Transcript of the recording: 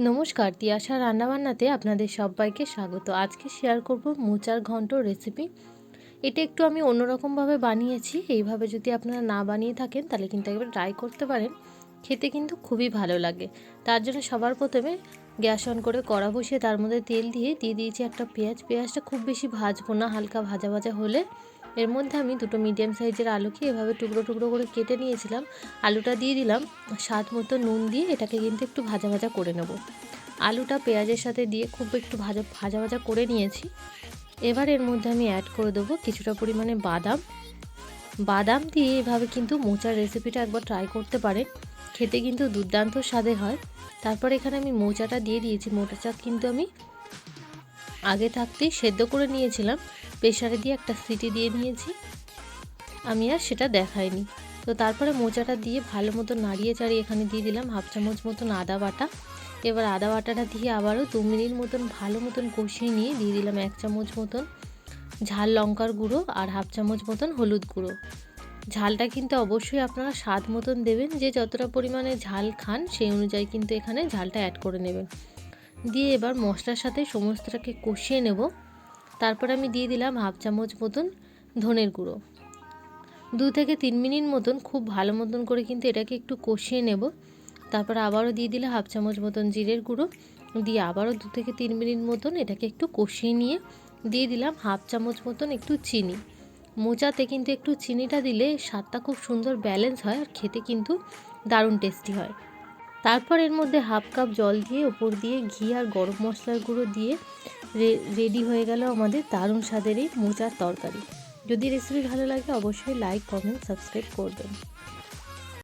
নমস্কার, তিয়াশা রান্নাবান্নাতে আপনাদের সবাইকে স্বাগত। আজকে শেয়ার করব মোচার ঘন্ট রেসিপি। এটা একটু আমি অন্যরকমভাবে বানিয়েছি। এইভাবে যদি আপনারা না বানিয়ে থাকেন তাহলে কিন্তু একবার ট্রাই করতে পারেন। খেতে কিন্তু খুবই ভালো লাগে। তার জন্য সবার প্রথমে গ্যাস অন করে কড়া বসিয়ে তার মধ্যে তেল দিয়ে দিয়েছি একটা পেঁয়াজ। পেঁয়াজটা খুব বেশি ভাজবো না, হালকা ভাজা ভাজা হলে এর মধ্যে আমি দুটো মিডিয়াম সাইজের আলুকে এভাবে টুকরো টুকরো করে কেটে নিয়েছিলাম। আলুটা দিয়ে দিলাম, স্বাদ মতো নুন দিয়ে এটাকে কিন্তু একটু ভাজা ভাজা করে নেব। আলুটা পেঁয়াজের সাথে দিয়ে খুব একটু ভাজা ভাজা করে নিয়েছি। এবার এর মধ্যে আমি অ্যাড করে দেবো কিছুটা পরিমাণে বাদাম দিয়ে এভাবে কিন্তু মোচার রেসিপিটা একবার ট্রাই করতে পারেন। খেতে কিন্তু দুর্দান্ত স্বাদের হয়। তারপর এখানে আমি মোচাটা দিয়ে দিয়েছি। মোচাটা কিন্তু আমি আগে থাকতেই সেদ্ধ করে নিয়েছিলাম, প্রেসারে দিয়ে একটা সিটি দিয়ে নিয়েছি, আমি আর সেটা দেখাইনি। তো তারপরে মোচাটা দিয়ে ভালো মতো নাড়িয়ে চাড়িয়ে এখানে দিয়ে দিলাম হাফ চামচ মতন আদা বাটা। এবার আদা বাটাটা দিয়ে আবারও 2 মিনিট মতন ভালো মতন কষিয়ে নিয়ে দিয়ে দিলাম 1 চামচ মতন ঝাল লঙ্কার গুঁড়ো আর হাফ চামচ মতন হলুদ গুঁড়ো। ঝালটা কিন্তু অবশ্যই আপনারা স্বাদ মতন দেবেন, যে যতটা পরিমাণে ঝাল খান সেই অনুযায়ী কিন্তু এখানে ঝালটা অ্যাড করে নেবেন। দিয়ে এবার মশলার সাথে সমস্তটাকে কষিয়ে নেব। তারপর আমি দিয়ে দিলাম হাফ চামচ মতন ধনের গুঁড়ো। 2 থেকে 3 মিনিট মতন খুব ভালো মতন করে কিন্তু এটাকে একটু কষিয়ে নেব। তারপর আবারও দিয়ে দিলে হাফ চামচ মতন জিরের গুঁড়ো, দিয়ে আবারও 2 থেকে 3 মিনিট মতন এটাকে একটু কষিয়ে নিয়ে দিয়ে দিলাম হাফ চামচ মতন একটু চিনি। মোচাতে কিন্তু একটু চিনিটা দিলে স্বাদটা খুব সুন্দর ব্যালেন্স হয় আর খেতে কিন্তু দারুণ টেস্টি হয়। তারপর এর মধ্যে হাফ কাপ জল দিয়ে ওপর দিয়ে ঘি আর গরম মশলার গুঁড়ো দিয়ে রেডি হয়ে গেল আমাদের দারুণ স্বাদের এই মোচার তরকারি। যদি রেসিপি ভালো লাগে অবশ্যই লাইক, কমেন্ট, সাবস্ক্রাইব করবেন।